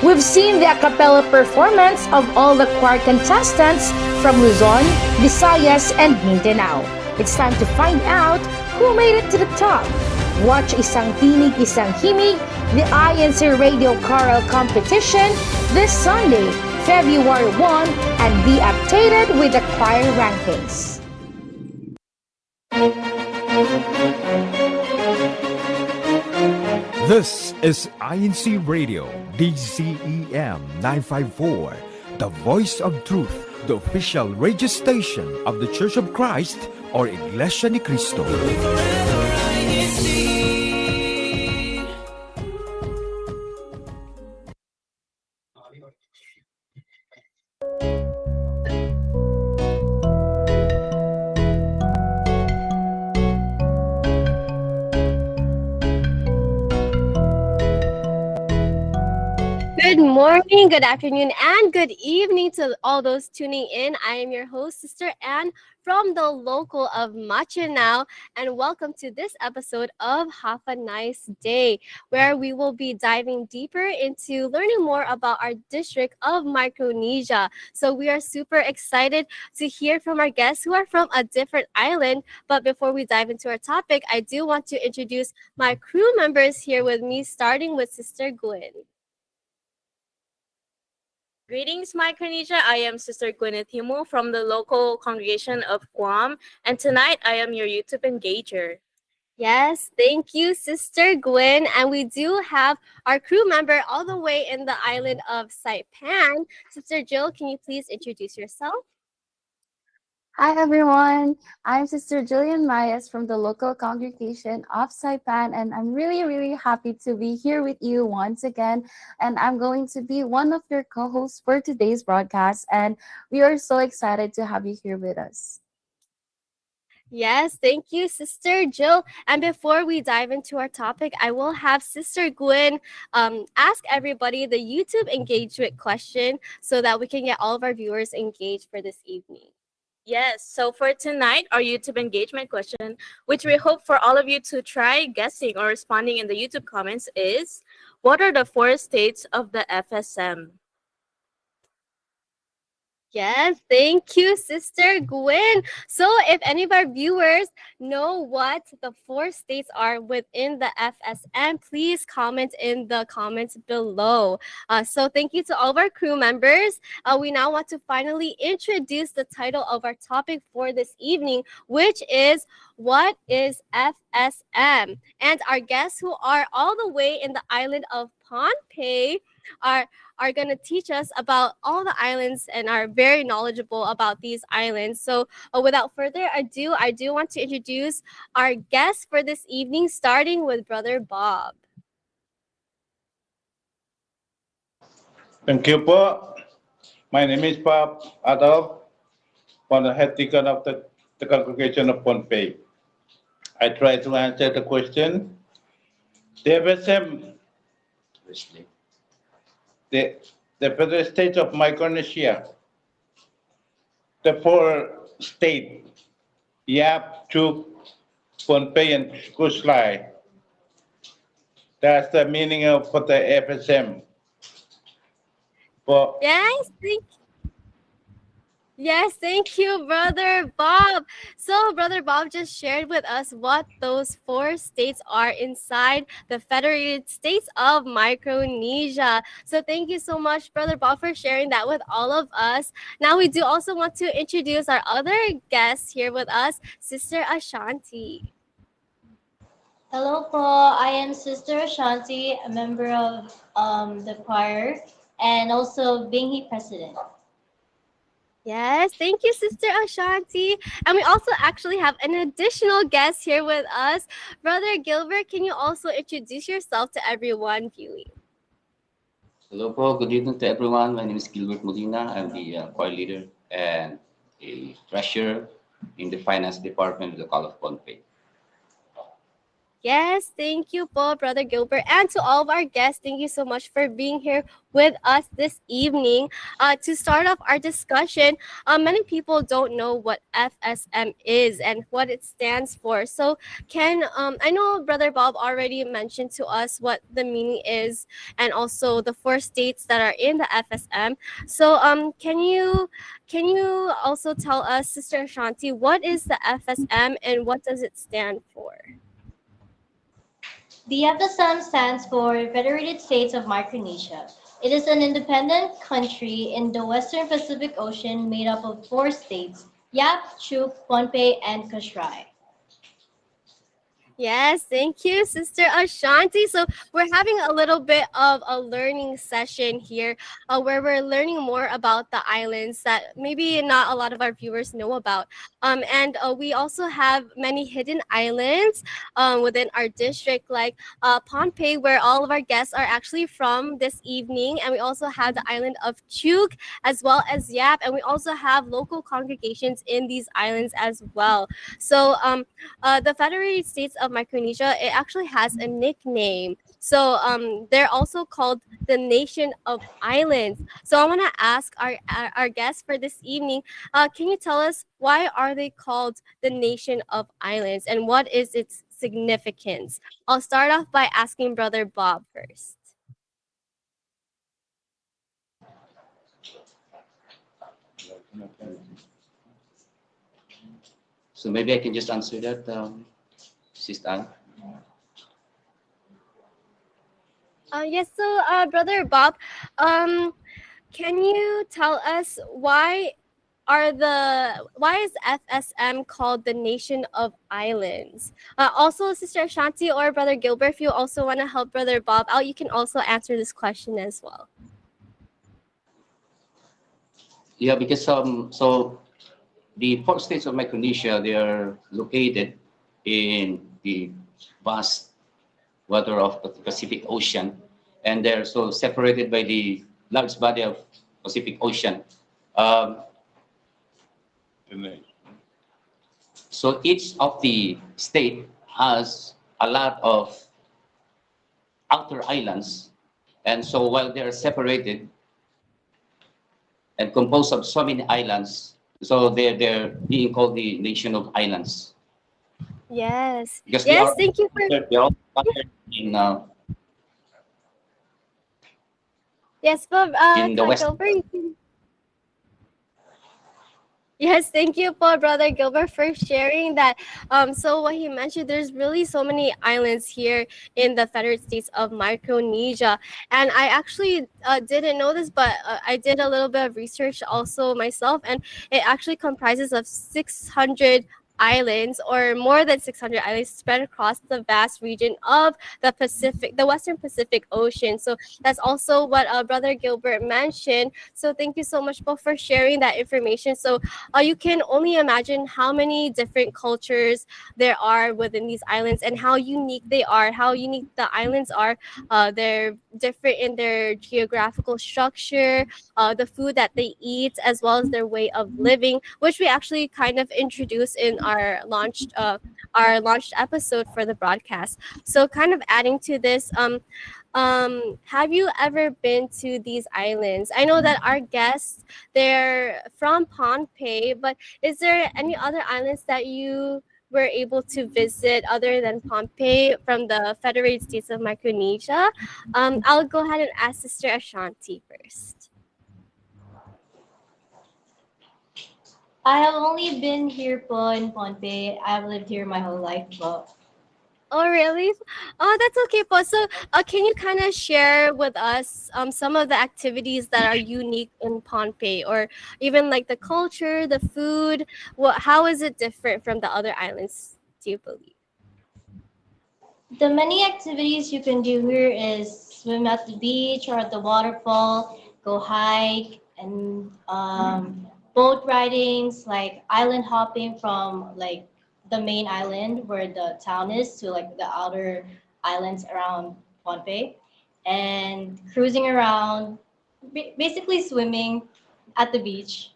We've seen the a cappella performance of all the choir contestants from Luzon, Visayas, and Mindanao. It's time to find out who made it to the top. Watch Isang Tinig, Isang Himig, the INCradio Choral Competition this Sunday, February 1, and be updated with the choir rankings. This is INCradio, DCEM 954, the voice of truth, the official radio station of the Church of Christ or Iglesianicristo. Good morning, good afternoon, and good evening to all those tuning in. I am your host, Sister Anne, from the local of Machinao, and welcome to this episode of HAFA NICE ADAI, where we will be diving deeper into learning more about our district of Micronesia. So we are super excited to hear from our guests who are from a different island. But before we dive into our topic, I do want to introduce my crew members here with me, starting with Sister Gwen. Greetings, Micronesia. I am Sister Gwyneth Himu from the local congregation of Guam, and tonight I am your YouTube engager. Yes, thank you, Sister Gwen. And we do have our crew member all the way in the island of Saipan. Sister Jill, can you please introduce yourself? Hi everyone, I'm Sister Jillian Mayas from the local congregation of Saipan, and I'm really happy to be here with you once again. And I'm going to be one of your co-hosts for today's broadcast, and we are so excited to have you here with us. Yes, thank you, Sister Jill. And before we dive into our topic, I will have Sister Gwen ask everybody the YouTube engagement question so that we can get all of our viewers engaged for this evening. Yes, so for tonight, our YouTube engagement question, which we hope for all of you to try guessing or responding in the YouTube comments, is what are the 4 states of the FSM? Yes, thank you, Sister Gwen. So if any of our viewers know what the 4 states are within the FSM, please comment in the comments below. So thank you to all of our crew members. We now want to finally introduce the title of our topic for this evening, which is what is FSM? And our guests who are all the way in the island of Pohnpei are going to teach us about all the islands and are very knowledgeable about these islands. So without further ado, I do want to introduce our guests for this evening, starting with Brother Bob. Thank you po. My name is Bob Adolf, from the head deacon of the congregation of Pohnpei. I try to answer the question. The FSM, the Federated States of Micronesia, the 4 states, Yap, Chuk, Pohnpei, and Kuslai. That's the meaning of for the FSM. Yes, thank you, Brother Bob. So Brother Bob just shared with us what those 4 states are inside the Federated States of Micronesia. So thank you so much, Brother Bob, for sharing that with all of us. Now we do also want to introduce our other guest here with us, Sister Ashanti. Hello po, I am Sister Ashanti, a member of the choir and also Binghi president. Yes, thank you, Sister Ashanti. And we also actually have an additional guest here with us. Brother Gilbert, can you also introduce yourself to everyone viewing? Hello po, good evening to everyone. My name is Gilbert Molina. I'm the choir leader and a treasurer in the finance department of the Call of Pohnpei. Yes, thank you po, Brother Gilbert. And to all of our guests, thank you so much for being here with us this evening. To start off our discussion, many people don't know what FSM is and what it stands for. So I know Brother Bob already mentioned to us what the meaning is and also the four states that are in the FSM. So can you also tell us, Sister Ashanti, what is the FSM and what does it stand for? The FSM stands for Federated States of Micronesia. It is an independent country in the Western Pacific Ocean made up of four states: Yap, Chuuk, Pohnpei, and Kashrai. Yes, thank you, Sister Ashanti. So we're having a little bit of a learning session here, where we're learning more about the islands that maybe not a lot of our viewers know about. And we also have many hidden islands within our district, like Pohnpei, where all of our guests are actually from this evening, and we also have the island of Chuuk as well as Yap, and we also have local congregations in these islands as well. So the Federated States of Micronesia, it actually has a nickname. So they're also called the Nation of Islands. So I want to ask our guests for this evening, can you tell us why are they called the Nation of Islands and what is its significance? I'll start off by asking Brother Bob first. So maybe I can just answer that, Sister. Yes, so Brother Bob, can you tell us why is FSM called the Nation of Islands? Also, Sister Ashanti or Brother Gilbert, if you also want to help Brother Bob out, you can also answer this question as well. Yeah, because so the four states of Micronesia, they are located in the vast water of the Pacific Ocean, and they're so separated by the large body of Pacific Ocean. Um, so each of the state has a lot of outer islands, and so while they are separated and composed of so many islands, so they're being called the Nation of Islands. Yes. Because Yes, thank you for they're all scattered yes, Bob. in the West. Gilbert, you can. Yes, thank you, Paul, Brother Gilbert, for sharing that. So what he mentioned, there's really so many islands here in the Federated States of Micronesia, and I actually didn't know this, but I did a little bit of research also myself, and it actually comprises of 600 islands, or more than 600 islands spread across the vast region of the Western Pacific Ocean. So that's also what Brother Gilbert mentioned. So thank you so much, Paul, for sharing that information. So you can only imagine how many different cultures there are within these islands and how unique they are, how unique the islands are. They're different in their geographical structure, the food that they eat, as well as their way of living, which we actually kind of introduced in our launched episode for the broadcast. So kind of adding to this, have you ever been to these islands? I know that our guests, they're from Pohnpei, but is there any other islands that you were able to visit other than Pohnpei from the Federated States of Micronesia? I'll go ahead and ask Sister Ashanti first. I have only been here po in Pohnpei. I've lived here my whole life po. Oh, really? Oh, that's okay, po. So, can you kind of share with us some of the activities that are unique in Pohnpei, or even like the culture, the food? How is it different from the other islands, do you believe? The many activities you can do here is swim at the beach or at the waterfall, go hike, and boat ridings, like island hopping from like the main island where the town is to like the outer islands around Pohnpei, and cruising around, basically swimming at the beach.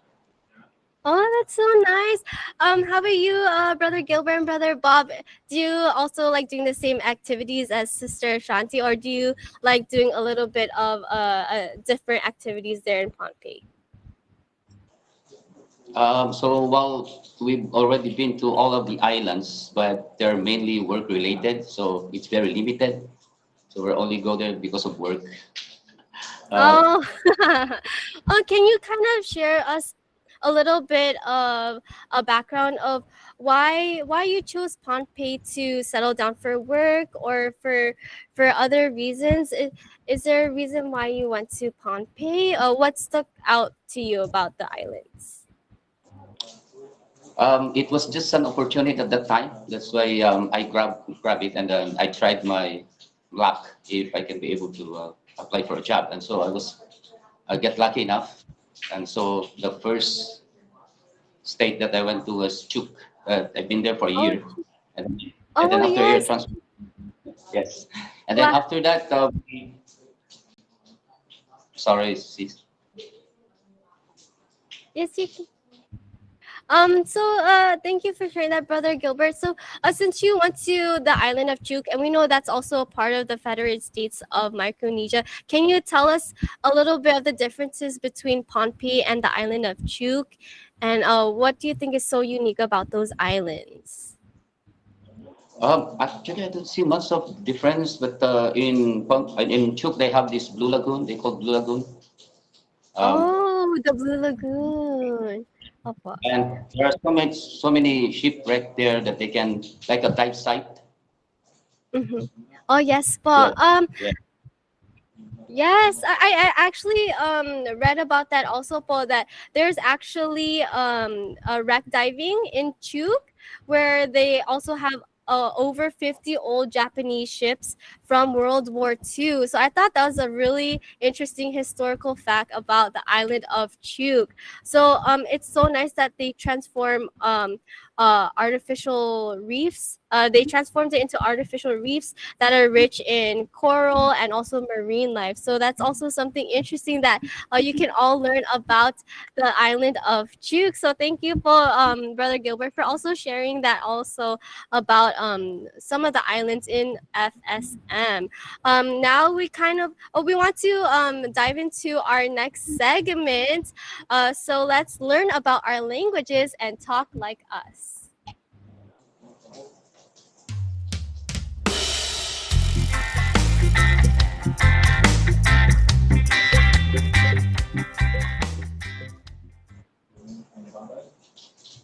Oh, that's so nice. How about you, Brother Gilbert and Brother Bob? Do you also like doing the same activities as Sister Shanti, or do you like doing a little bit of different activities there in Pohnpei? So while we've already been to all of the islands, but they're mainly work related, so it's very limited. So we only go there because of work. Oh, oh, can you kind of share us a little bit of a background of why you chose Pohnpei to settle down for work or for other reasons? Is there a reason why you went to Pohnpei? What stuck out to you about the islands? It was just an opportunity at that time. That's why I grab it, and then I tried my luck if I can be able to apply for a job. And so I get lucky enough. And so the first state that I went to was Chuk. I've been there for a Oh, year, and, and oh then after a year yes. transfer. Yes, and then Wow. after that, sorry, sis. Yes, you can. So thank you for sharing that, Brother Gilbert. So since you went to the island of Chuuk, and we know that's also a part of the Federated States of Micronesia, can you tell us a little bit of the differences between Pohnpei and the island of Chuuk, and what do you think is so unique about those islands? Actually, I don't see much of difference, but in Chuk they have this blue lagoon. They call blue lagoon. Um, Oh, the Blue Lagoon. Oh, wow. And there are so many shipwreck there that they can, like a dive site. Mhm. Oh yes, Yeah, but yeah. yes, I actually read about that also, Paul, that there's actually a wreck diving in Chuuk where they also have over 50 old Japanese ships from World War II. So I thought that was a really interesting historical fact about the island of Chuuk. So it's so nice that they transform artificial reefs. They transformed it into artificial reefs that are rich in coral and also marine life. So that's also something interesting that you can all learn about the island of Chuuk. So thank you for Brother Gilbert for also sharing that also about some of the islands in FSM. Now we kind of we want to dive into our next segment. So let's learn about our languages and talk like us.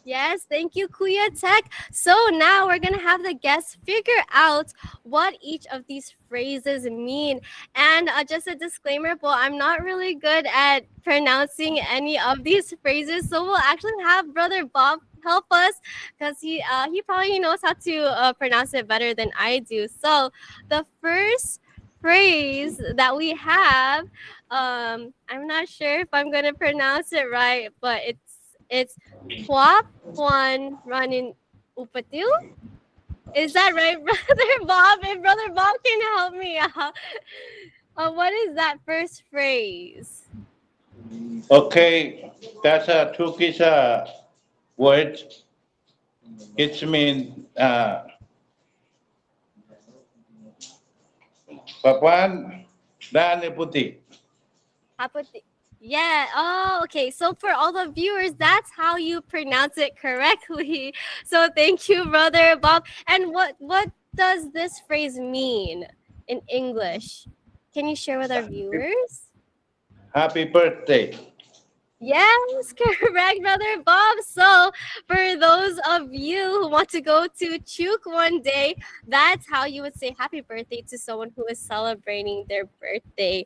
Yes, thank you, Kuya Tech. So now we're gonna have the guests figure out what each of these phrases mean. And just a disclaimer, well, I'm not really good at pronouncing any of these phrases, so we'll actually have Brother Bob help us because he probably knows how to pronounce it better than I do. So the first phrase that we have, I'm not sure if I'm gonna pronounce it right, but it's Huap Juan running Upatil. Is that right, Brother Bob? If Brother Bob can help me out. What is that first phrase? Okay, that's a Turkish word. It means papan dan putih. Haputi. Yeah. Oh, okay. So for all the viewers, that's how you pronounce it correctly. So thank you, Brother Bob. And what does this phrase mean in English? Can you share with our viewers? Happy birthday. Yes, correct, Brother Bob. So, for those of you who want to go to Chuuk one day, that's how you would say happy birthday to someone who is celebrating their birthday.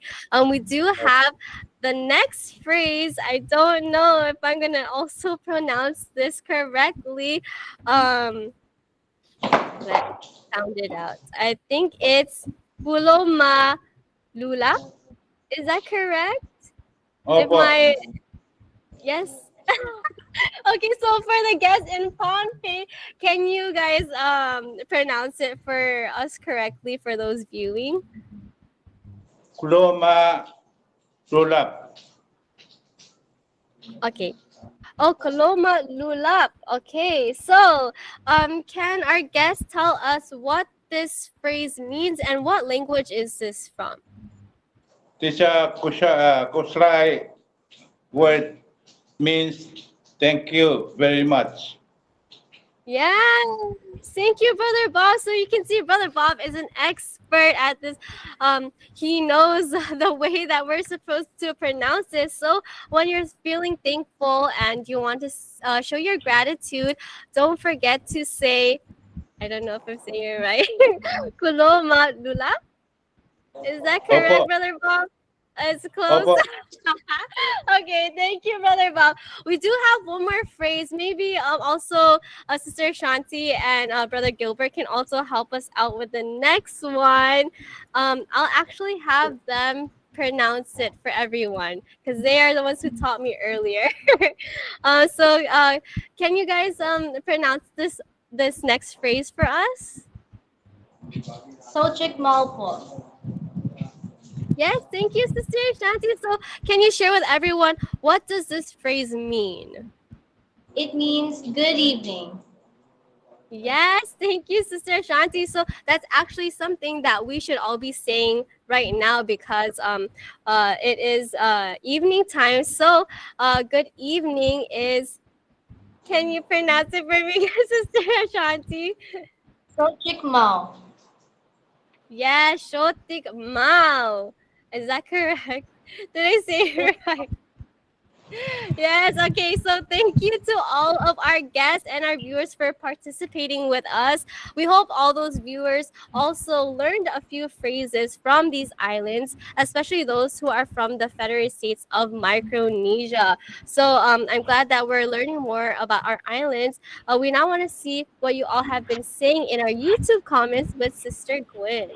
We do have the next phrase. I don't know if I'm gonna also pronounce this correctly. Let's sound it out. I think it's Puloma Lula. Is that correct? If Opo. my Yes. Okay, so for the guests in Pohnpei, can you guys pronounce it for us correctly for those viewing? Kuloma Rulap. Okay. Oh, Koloma Lulap. Okay, so can our guest tell us what this phrase means and what language is this from? This kusrai word means thank you very much. Yeah, thank you, Brother Bob. So you can see, Brother Bob is an expert at this. He knows the way that we're supposed to pronounce this. So when you're feeling thankful and you want to show your gratitude, don't forget to say. I don't know if I'm saying it right. Kuloma Lula. Is that correct, Opo, Brother Bob? It's close. opo. Okay, thank you, Brother Bob. We do have one more phrase. Maybe also Sister Shanti and Brother Gilbert can also help us out with the next one. I'll actually have them pronounce it for everyone because they are the ones who taught me earlier. So can you guys pronounce this next phrase for us? Sochik Malpo. Yes, thank you, Sister Shanti. So, can you share with everyone what does this phrase mean? It means good evening. Yes, thank you, Sister Shanti. So that's actually something that we should all be saying right now because it is evening time. So good evening is. Can you pronounce it for me, Sister Shanti? Sochik Mal. Yeah, Shotik Mao. Is that correct? Did I say it right? Yes, okay. So thank you to all of our guests and our viewers for participating with us. We hope all those viewers also learned a few phrases from these islands, especially those who are from the Federated States of Micronesia. So I'm glad that we're learning more about our islands. We now want to see what you all have been saying in our YouTube comments with Sister Gwen.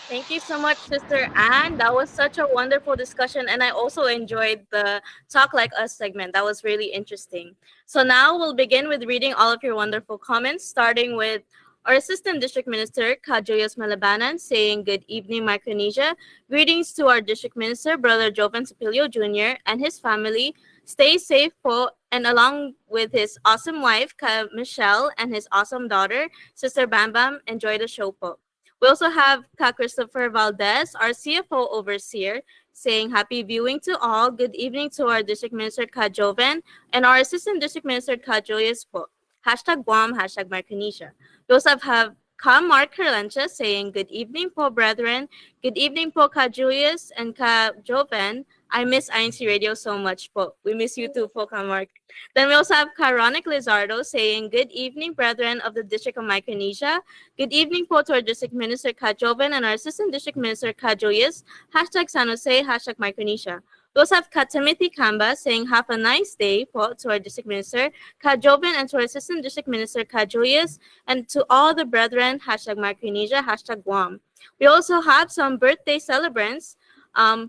Thank you so much, Sister Anne. That was such a wonderful discussion, and I also enjoyed the Talk Like Us segment. That was really interesting. So now we'll begin with reading all of your wonderful comments, starting with our Assistant District Minister, Kajuyos Malabanan, saying, "Good evening, Micronesia. Greetings to our District Minister, Brother Jovan Sapilio Jr., and his family. Stay safe po, and along with his awesome wife, Ka Michelle, and his awesome daughter, Sister Bam Bam, enjoy the show po." We also have Ka Christopher Valdez, our CFO overseer, saying happy viewing to all. Good evening to our District Minister Ka Joven and our Assistant District Minister Ka Joyce po. Hashtag Guam, hashtag Micronesia. We also have Ka Mark Kerlancha saying good evening po, brethren. Good evening po, Ka Julius and Ka Joven. I miss INCRadio so much po. We miss you too po, Ka Mark. Then we also have Karonic Lizardo saying, good evening, brethren of the District of Micronesia. Good evening po to our District Minister Ka Joven and our Assistant District Minister Ka Joyce. Hashtag San Jose, hashtag Micronesia. We also have Ka Timothy Kamba saying, have a nice day po to our District Minister Ka Joven and to our Assistant District Minister Ka Joyce and to all the brethren, hashtag Micronesia, hashtag Guam. We also have some birthday celebrants.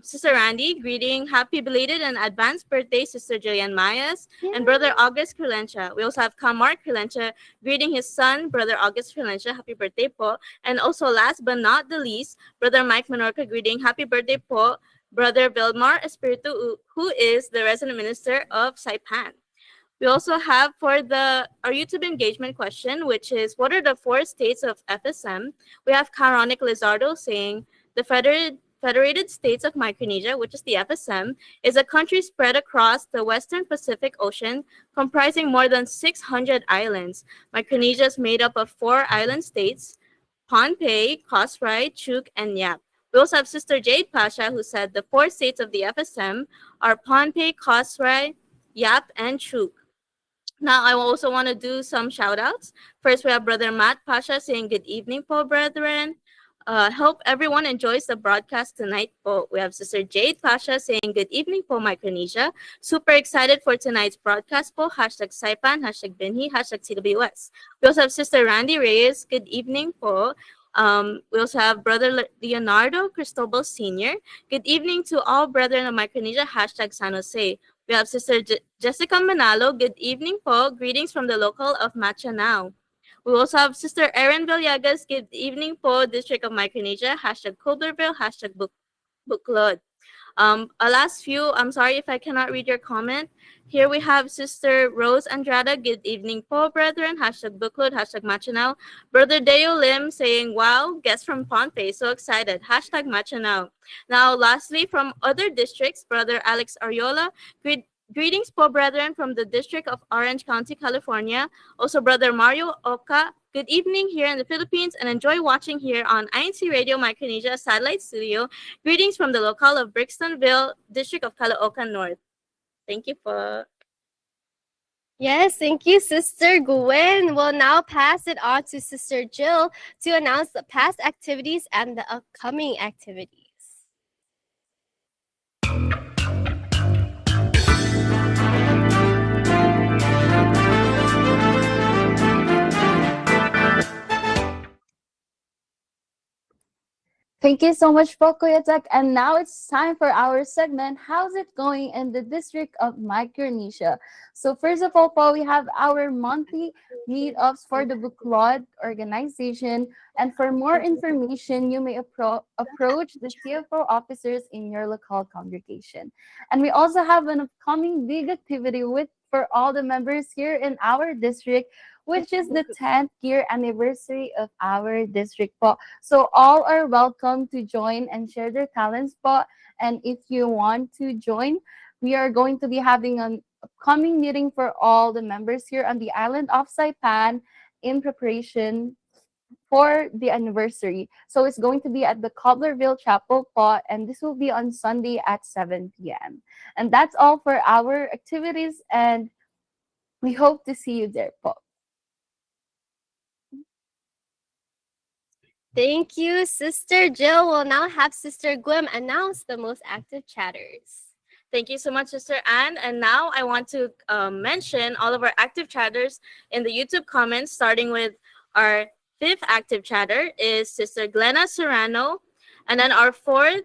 Sister Randy, greeting happy belated and advanced birthday, Sister Jillian Mayas, and Brother August Krilencha. We also have Kamar Krilencha, greeting his son, Brother August Krilencha, happy birthday po. And also last but not the least, Brother Mike Menorca, greeting happy birthday po, Brother Vilmar Espiritu, who is the resident minister of Saipan. We also have for our YouTube engagement question, which is, what are the 4 states of FSM? We have Karonic Lizardo saying, the Federated States of Micronesia, which is the FSM, is a country spread across the Western Pacific Ocean, comprising more than 600 islands. Micronesia is made up of 4 island states, Pohnpei, Kosrae, Chuuk, and Yap. We also have Sister Jade Pasha, who said the 4 states of the FSM are Pohnpei, Kosrae, Yap, and Chuuk. Now, I also want to do some shout-outs. First, we have Brother Matt Pasha saying, good evening po, brethren. Hope everyone enjoys the broadcast tonight po. We have Sister Jade Pasha saying, good evening po, Micronesia. Super excited for tonight's broadcast po. Hashtag Saipan, hashtag Binhi, hashtag CWS. We also have Sister Randy Reyes. Good evening po. We also have Brother Leonardo Cristobal Sr. Good evening to all brethren of Micronesia. Hashtag San Jose. We have Sister Jessica Manalo. Good evening po. Greetings from the local of Machanao. We also have Sister Erin Villegas. Good evening po, District of Micronesia. Hashtag Culberville. Hashtag Buklod. A last few, I'm sorry if I cannot read your comment. Here we have Sister Rose Andrada. Good evening po, brethren. Hashtag bookload, hashtag machanao. Brother Deo Lim saying, wow, guest from Pohnpei, so excited. Hashtag machanao. Now, lastly, from other districts, Brother Alex Ariola. Greetings po, brethren, from the District of Orange County, California. Also, Brother Mario Oka. Good evening here in the Philippines and enjoy watching here on INCradio Micronesia Satellite Studio. Greetings from the locale of Brixtonville, District of Caloocan North. Thank you po. Yes, thank you, Sister Gwen. We'll now pass it on to Sister Jill to announce the past activities and the upcoming activities. Thank you so much, Kuya Tek. And now it's time for our segment, How's It Going in the District of Micronesia? So first of all, we have our monthly meetups for the Book Club organization. And for more information, you may approach the CFO officers in your local congregation. And we also have an upcoming big activity for all the members here in our district, which is the 10th year anniversary of our district po. So all are welcome to join and share their talents po. And if you want to join, we are going to be having an upcoming meeting for all the members here on the island of Saipan in preparation for the anniversary. So it's going to be at the Cobblerville Chapel po, and this will be on Sunday at 7 p.m. And that's all for our activities, and we hope to see you there po. Thank you, Sister Jill. We'll now have Sister Gwim announce the most active chatters. Thank you so much, Sister Anne. And now I want to mention all of our active chatters in the YouTube comments, starting with our 5th active chatter is Sister Glenna Serrano. And then our 4th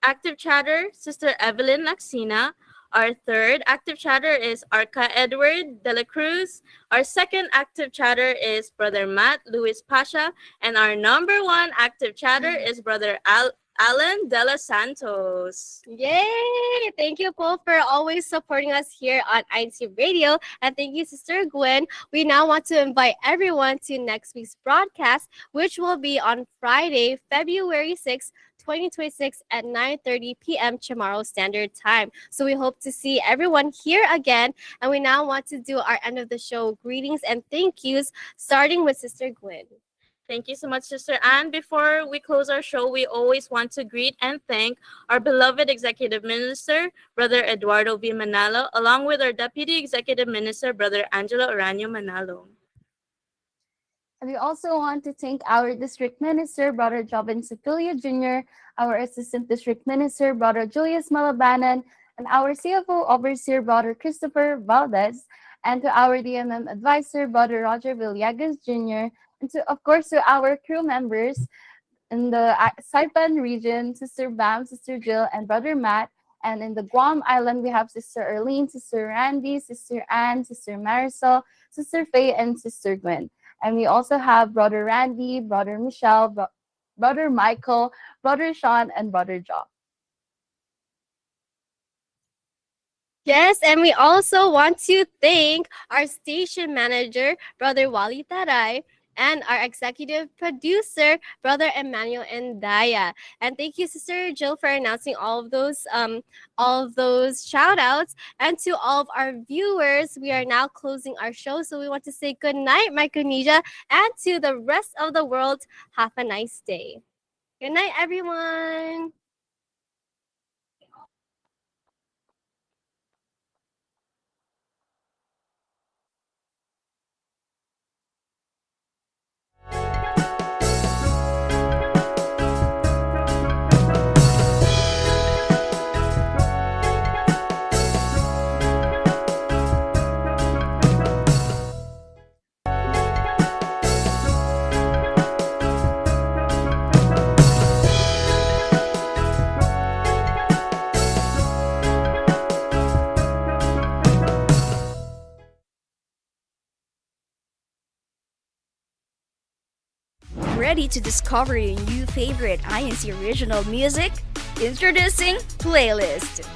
active chatter, Sister Evelyn Laxina. Our 3rd active chatter is Arca Edward de la Cruz. Our 2nd active chatter is Brother Matt Luis Pasha. And our number 1 active chatter is Brother Alan De Los Santos. Yay! Thank you, Paul, for always supporting us here on INCradio. And thank you, Sister Gwen. We now want to invite everyone to next week's broadcast, which will be on Friday, February 6th, 2026 at 9:30 p.m. Chamorro Standard Time. So we hope to see everyone here again. And we now want to do our end of the show greetings and thank yous, starting with Sister Gwen. Thank you so much, Sister Anne. Before we close our show, we always want to greet and thank our beloved Executive Minister, Brother Eduardo V. Manalo, along with our Deputy Executive Minister, Brother Angelo Oranio Manalo. And we also want to thank our District Minister, Brother Joven Sipilia Jr., our Assistant District Minister, Brother Julius Malabanan, and our CFO Overseer, Brother Christopher Valdez, and to our DMM Advisor, Brother Roger Villegas Jr., and to, of course, to our crew members in the Saipan region, Sister Bam, Sister Jill, and Brother Matt. And in the Guam Island, we have Sister Erlene, Sister Randy, Sister Anne, Sister Marisol, Sister Faye, and Sister Gwen. And we also have Brother Randy, Brother Michelle, Brother Michael, Brother Sean, and Brother Joe. Yes, and we also want to thank our station manager, Brother Wally Taray, and our executive producer, Brother Emmanuel Endaya. And thank you, Sister Jill, for announcing all of those shout outs. And to all of our viewers, we are now closing our show. So we want to say good night, Micronesia, and to the rest of the world, have a nice day. Good night, everyone. Ready to discover your new favorite INC original music? Introducing Playlist.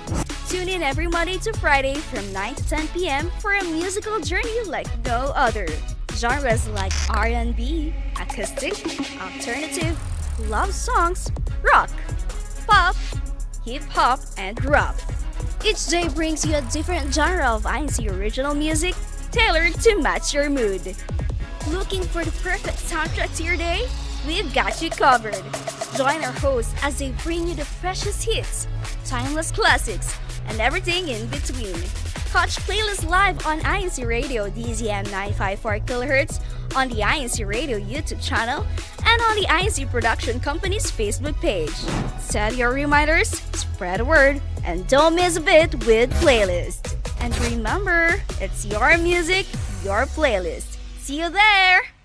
Tune in every Monday to Friday from 9 to 10 p.m. for a musical journey like no other. Genres like R&B, acoustic, alternative, love songs, rock, pop, hip-hop, and rap. Each day brings you a different genre of INC original music tailored to match your mood. Looking for the perfect soundtrack to your day? We've got you covered. Join our hosts as they bring you the freshest hits, timeless classics, and everything in between. Catch Playlist live on INCradio DZM 954 kHz on the INCradio YouTube channel and on the INC Production Company's Facebook page. Set your reminders, spread the word, and don't miss a bit with Playlist. And remember, it's your music, your playlist. See you there!